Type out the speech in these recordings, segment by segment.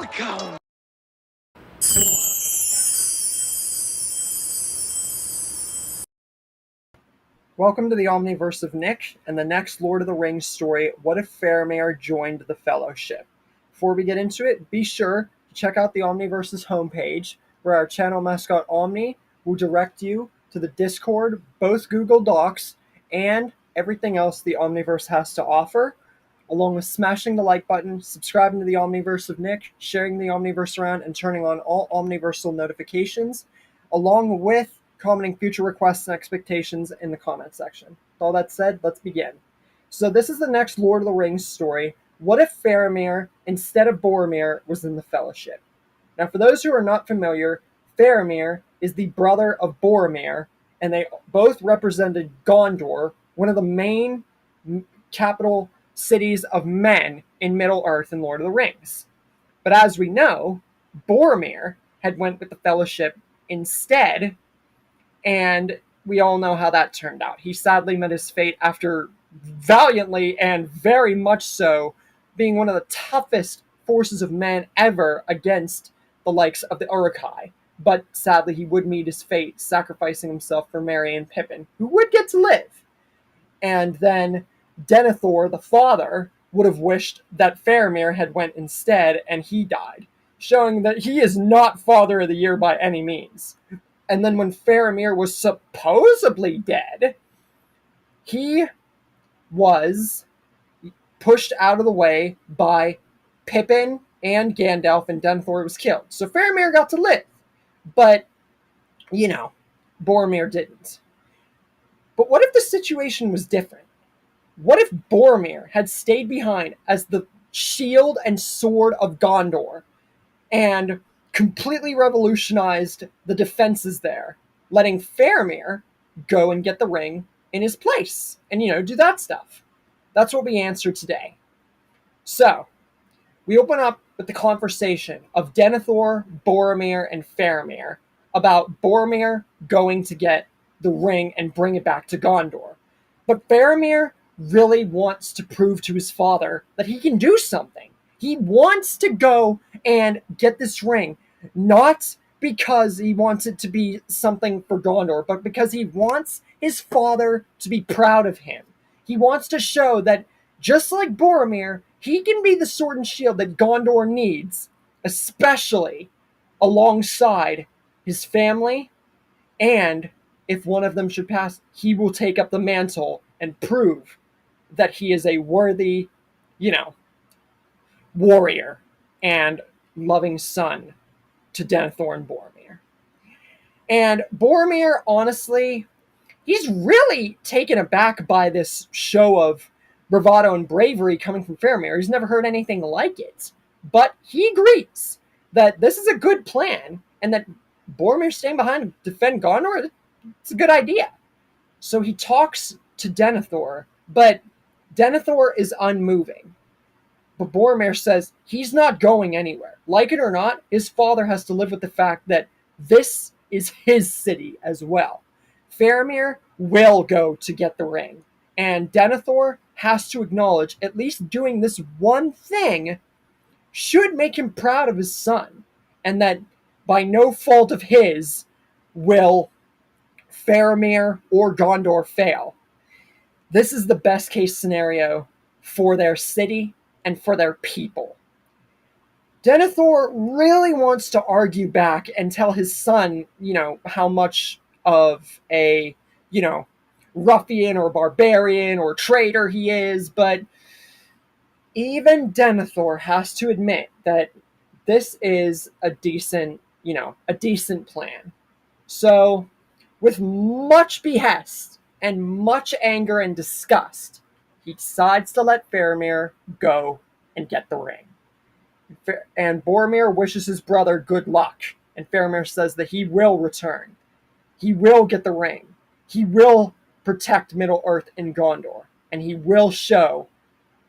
Welcome! Welcome to the omniverse of Nick and the next Lord of the Rings story, What If Faramir Joined the Fellowship? Before we get into it, be sure to check out the Omniverse's homepage, where our channel mascot Omni will direct you to the Discord, both Google Docs, and everything else the Omniverse has to offer, along with smashing the like button, subscribing to the Omniverse of Nick, sharing the Omniverse around, and turning on all Omniversal notifications, along with commenting future requests and expectations in the comment section. With all that said, let's begin. So this is the next Lord of the Rings story. What if Faramir, instead of Boromir, was in the Fellowship? Now, for those who are not familiar, Faramir is the brother of Boromir, and they both represented Gondor, one of the main capital cities of men in Middle-earth in Lord of the Rings. But as we know, Boromir had went with the Fellowship instead, and we all know how that turned out. He sadly met his fate after valiantly and very much so being one of the toughest forces of men ever against the likes of the Uruk-hai. But sadly, he would meet his fate, sacrificing himself for Merry and Pippin, who would get to live. And then Denethor, the father, would have wished that Faramir had went instead, and he died, showing that he is not Father of the Year by any means. And then when Faramir was supposedly dead, he was pushed out of the way by Pippin and Gandalf, and Denethor was killed. So Faramir got to live, but, Boromir didn't. But what if the situation was different? What if Boromir had stayed behind as the shield and sword of Gondor and completely revolutionized the defenses there, letting Faramir go and get the ring in his place and, do that stuff? That's what we answered today. So, we open up with the conversation of Denethor, Boromir, and Faramir about Boromir going to get the ring and bring it back to Gondor. But Faramir really wants to prove to his father that he can do something. He wants to go and get this ring, not because he wants it to be something for Gondor, but because he wants his father to be proud of him. He wants to show that, just like Boromir, he can be the sword and shield that Gondor needs, especially alongside his family, and if one of them should pass, he will take up the mantle and prove that he is a worthy, warrior and loving son to Denethor and Boromir. And Boromir, honestly, he's really taken aback by this show of bravado and bravery coming from Faramir. He's never heard anything like it. But he agrees that this is a good plan, and that Boromir staying behind to defend Gondor, it's a good idea. So he talks to Denethor, but Denethor is unmoving. But Boromir says he's not going anywhere. Like it or not, his father has to live with the fact that this is his city as well. Faramir will go to get the ring, and Denethor has to acknowledge at least doing this one thing should make him proud of his son, and that by no fault of his will Faramir or Gondor fail. This is the best case scenario for their city and for their people. Denethor really wants to argue back and tell his son, how much of a, ruffian or barbarian or traitor he is, but even Denethor has to admit that this is a decent plan. So, with much behest and much anger and disgust, he decides to let Faramir go and get the ring. And Boromir wishes his brother good luck, and Faramir says that he will return. He will get the ring. He will protect Middle-earth in Gondor, and he will show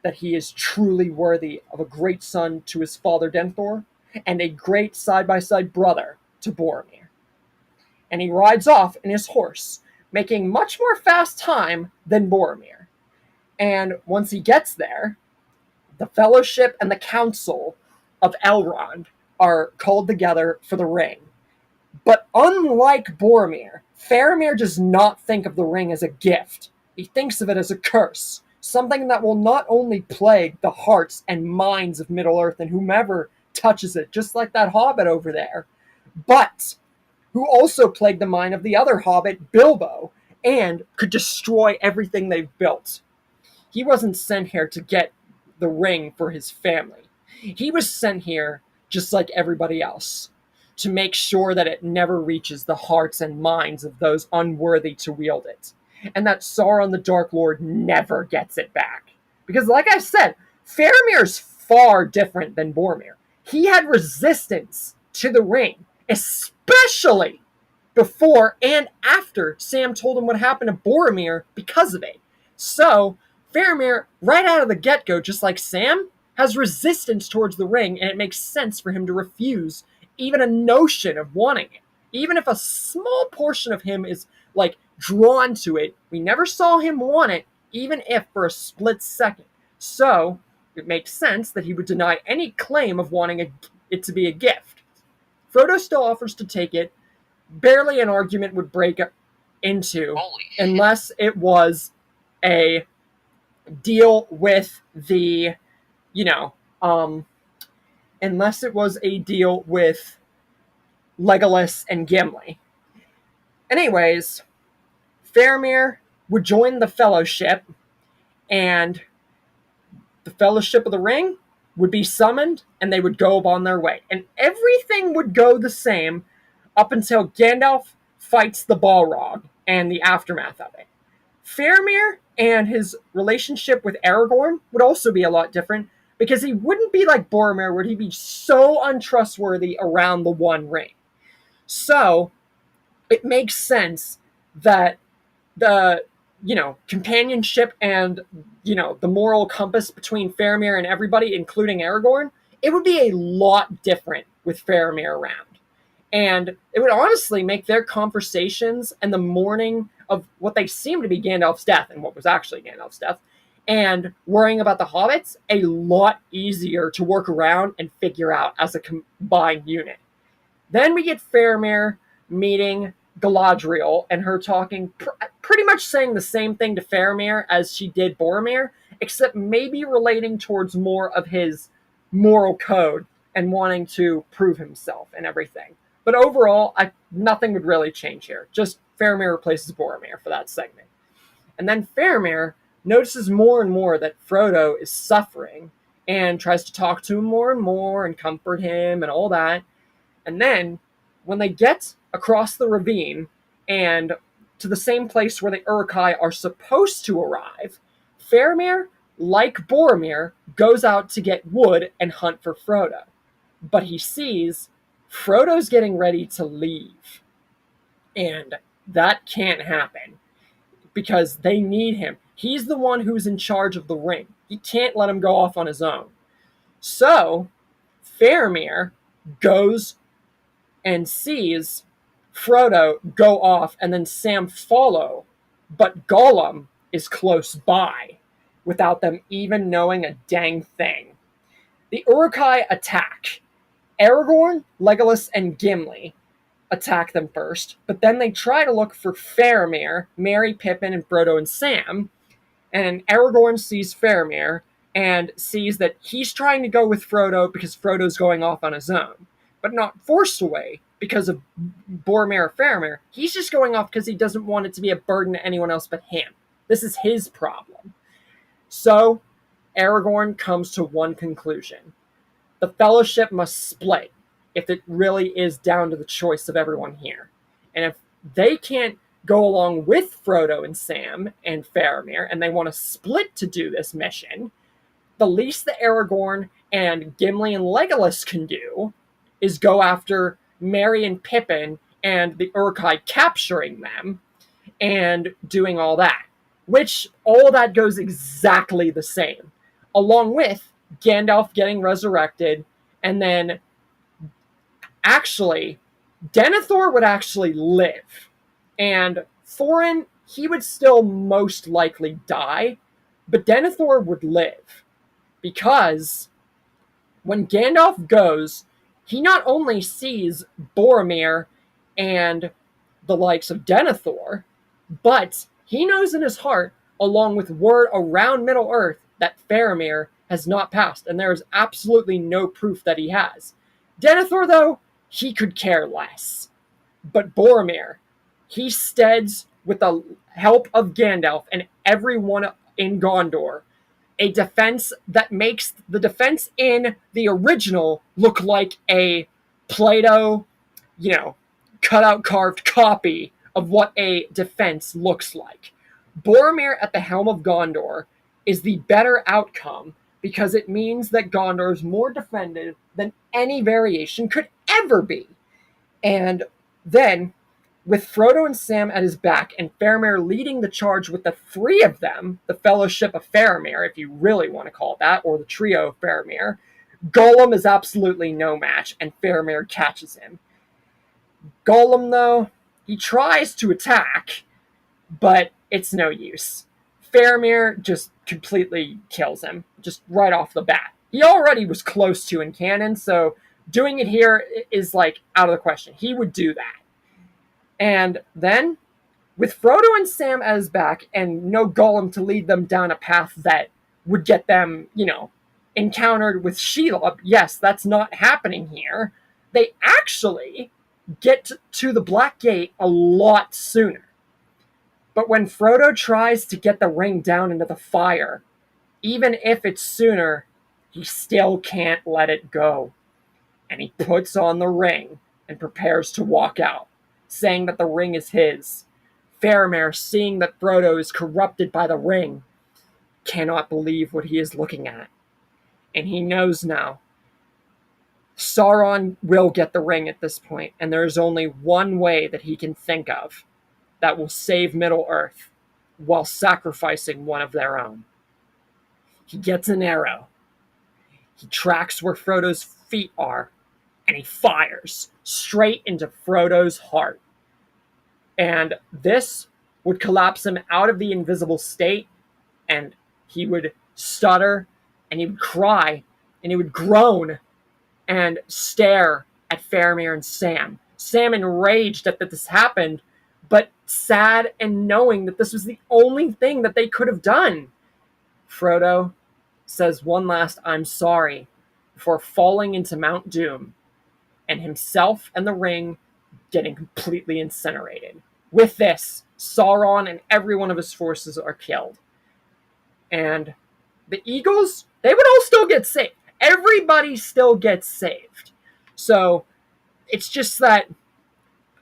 that he is truly worthy of a great son to his father Denethor, and a great side-by-side brother to Boromir. And he rides off in his horse, making much more fast time than Boromir. And once he gets there, the Fellowship and the Council of Elrond are called together for the ring. But unlike Boromir, Faramir does not think of the ring as a gift. He thinks of it as a curse, something that will not only plague the hearts and minds of Middle-earth and whomever touches it, just like that hobbit over there, but who also plagued the mind of the other hobbit, Bilbo, and could destroy everything they've built. He wasn't sent here to get the ring for his family. He was sent here just like everybody else, to make sure that it never reaches the hearts and minds of those unworthy to wield it, and that Sauron the Dark Lord never gets it back. Because, like I said, Faramir's far different than Boromir. He had resistance to the ring, especially before and after Sam told him what happened to Boromir because of it. So, Faramir, right out of the get-go, just like Sam, has resistance towards the ring, and it makes sense for him to refuse even a notion of wanting it. Even if a small portion of him is, like, drawn to it, we never saw him want it, even if for a split second. So, it makes sense that he would deny any claim of wanting it to be a gift. Frodo still offers to take it. Barely an argument would break into unless it was a deal with the, you know, unless it was a deal with Legolas and Gimli. Anyways, Faramir would join the Fellowship, and the Fellowship of the Ring would be summoned, and they would go on their way. And everything would go the same up until Gandalf fights the Balrog and the aftermath of it. Faramir and his relationship with Aragorn would also be a lot different, because he wouldn't be like Boromir, where he'd be so untrustworthy around the One Ring. So, it makes sense that the, companionship and, the moral compass between Faramir and everybody, including Aragorn, it would be a lot different with Faramir around. And it would honestly make their conversations and the mourning of what they seemed to be Gandalf's death, and what was actually Gandalf's death, and worrying about the hobbits, a lot easier to work around and figure out as a combined unit. Then we get Faramir meeting Galadriel, and her talking, pretty much saying the same thing to Faramir as she did Boromir, except maybe relating towards more of his moral code and wanting to prove himself and everything. But overall, nothing would really change here. Just Faramir replaces Boromir for that segment. And then Faramir notices more and more that Frodo is suffering, and tries to talk to him more and more and comfort him and all that. And then, when they get across the ravine and to the same place where the Uruk-hai are supposed to arrive, Faramir, like Boromir, goes out to get wood and hunt for Frodo. But he sees Frodo's getting ready to leave. And that can't happen, because they need him. He's the one who's in charge of the ring. He can't let him go off on his own. So, Faramir goes and sees Frodo go off, and then Sam follow, but Gollum is close by, without them even knowing a dang thing. The Uruk-hai attack. Aragorn, Legolas, and Gimli attack them first, but then they try to look for Faramir, Merry, Pippin, and Frodo and Sam, and Aragorn sees Faramir and sees that he's trying to go with Frodo because Frodo's going off on his own, but not forced away because of Boromir or Faramir. He's just going off because he doesn't want it to be a burden to anyone else but him. This is his problem. So, Aragorn comes to one conclusion. The Fellowship must split if it really is down to the choice of everyone here. And if they can't go along with Frodo and Sam and Faramir, and they want to split to do this mission, the least that Aragorn and Gimli and Legolas can do is go after Merry and Pippin and the Uruk-hai, capturing them and doing all that. Which, all that goes exactly the same. Along with Gandalf getting resurrected, and then actually, Denethor would actually live. And Thorin, he would still most likely die, but Denethor would live. Because When Gandalf goes, he not only sees Boromir and the likes of Denethor, but he knows in his heart, along with word around Middle Earth, that Faramir has not passed, and there is absolutely no proof that he has. Denethor, though, he could care less. But Boromir, he steads with the help of Gandalf and everyone in Gondor a defense that makes the defense in the original look like a Play-Doh, cutout carved copy of what a defense looks like. Boromir at the helm of Gondor is the better outcome because it means that Gondor is more defended than any variation could ever be. And then, with Frodo and Sam at his back and Faramir leading the charge with the three of them, the Fellowship of Faramir, if you really want to call it that, or the Trio of Faramir, Gollum is absolutely no match, and Faramir catches him. Gollum, though, he tries to attack, but it's no use. Faramir just completely kills him, just right off the bat. He already was close to in canon, so doing it here is like out of the question. He would do that. And then, with Frodo and Sam at his back and no Gollum to lead them down a path that would get them, encountered with Shelob, yes, that's not happening here. They actually get to the Black Gate a lot sooner. But when Frodo tries to get the ring down into the fire, even if it's sooner, he still can't let it go. And he puts on the ring and prepares to walk out, saying that the ring is his. Faramir, seeing that Frodo is corrupted by the ring, cannot believe what he is looking at. And he knows now Sauron will get the ring at this point, and there is only one way that he can think of that will save Middle-earth while sacrificing one of their own. He gets an arrow. He tracks where Frodo's feet are, and he fires straight into Frodo's heart. And this would collapse him out of the invisible state, and he would stutter, and he would cry, and he would groan, and stare at Faramir and Sam. Sam enraged that this happened, but sad and knowing that this was the only thing that they could have done. Frodo says one last "I'm sorry" before falling into Mount Doom, and himself and the ring getting completely incinerated. With this, Sauron and every one of his forces are killed. And the Eagles, they would all still get saved. Everybody still gets saved. So it's just that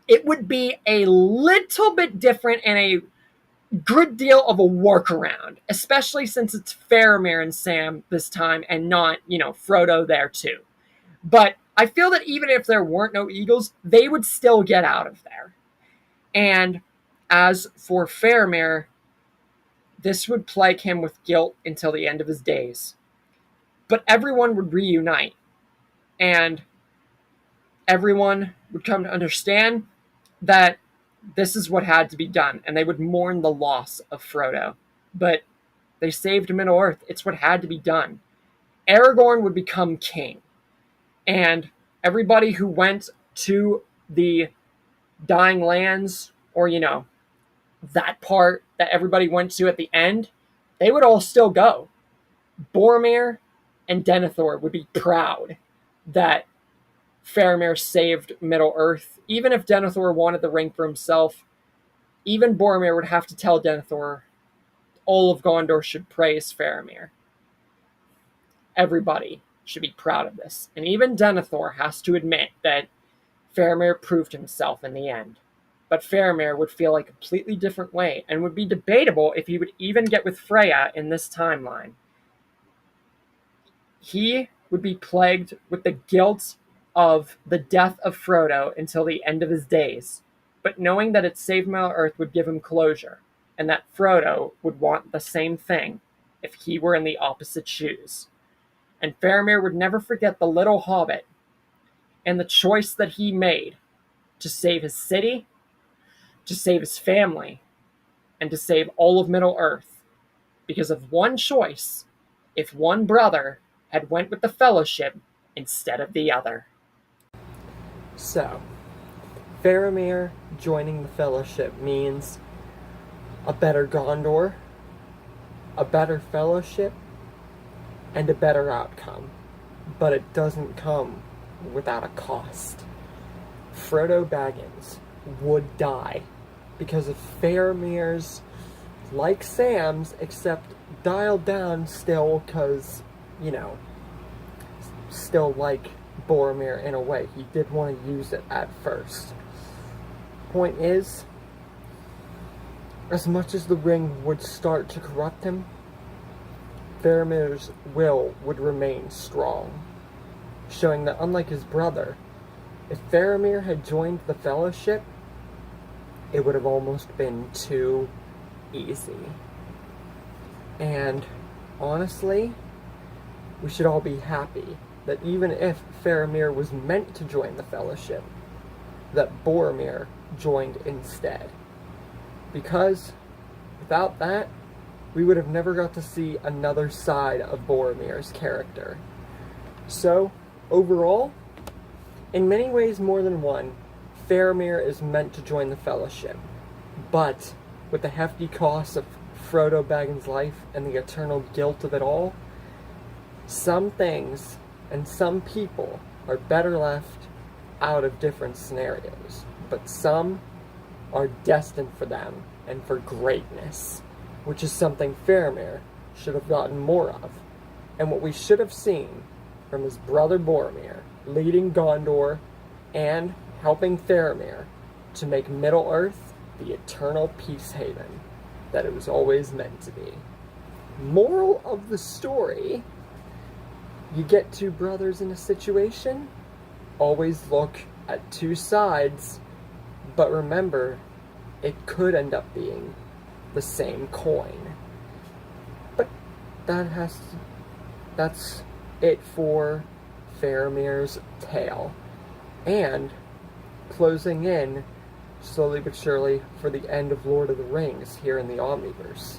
it would be a little bit different and a good deal of a workaround, especially since it's Faramir and Sam this time and not, Frodo there too. But I feel that even if there weren't no Eagles, they would still get out of there. And as for Faramir, this would plague him with guilt until the end of his days. But everyone would reunite, and everyone would come to understand that this is what had to be done, and they would mourn the loss of Frodo. But they saved Middle-earth. It's what had to be done. Aragorn would become king, and everybody who went to the Dying Lands, or, that part that everybody went to at the end, they would all still go. Boromir and Denethor would be proud that Faramir saved Middle-earth. Even if Denethor wanted the ring for himself, even Boromir would have to tell Denethor all of Gondor should praise Faramir. Everybody should be proud of this. And even Denethor has to admit that Faramir proved himself in the end. But Faramir would feel a completely different way and would be debatable if he would even get with Freya in this timeline. He would be plagued with the guilt of the death of Frodo until the end of his days, but knowing that it saved Middle-earth would give him closure, and that Frodo would want the same thing if he were in the opposite shoes. And Faramir would never forget the little hobbit and the choice that he made to save his city, to save his family, and to save all of Middle-earth. Because of one choice, if one brother had went with the Fellowship, instead of the other. So, Faramir joining the Fellowship means a better Gondor, a better Fellowship, and a better outcome. But it doesn't come without a cost. Frodo Baggins would die because of Faramir's, like Sam's, except dialed down still because, still like Boromir in a way. He did want to use it at first. Point is, as much as the ring would start to corrupt him, Faramir's will would remain strong, showing that unlike his brother, if Faramir had joined the Fellowship, it would have almost been too easy. And honestly, we should all be happy that even if Faramir was meant to join the Fellowship, that Boromir joined instead. Because without that, we would have never got to see another side of Boromir's character. So, overall, in many ways more than one, Faramir is meant to join the Fellowship. But, with the hefty cost of Frodo Baggins' life and the eternal guilt of it all, some things and some people are better left out of different scenarios. But some are destined for them and for greatness, which is something Faramir should have gotten more of, and what we should have seen from his brother Boromir leading Gondor and helping Faramir to make Middle-earth the eternal peace haven that it was always meant to be. Moral of the story: you get two brothers in a situation, always look at two sides, but remember, it could end up being the same coin. But that's it for Faramir's tale. And closing in, slowly but surely, for the end of Lord of the Rings here in the Omniverse.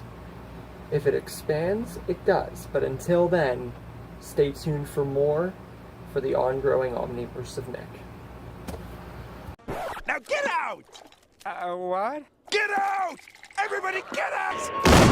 If it expands, it does. But until then, stay tuned for more for the ongoing Omniverse of Nick. Now get out! What? Get out! Everybody get out!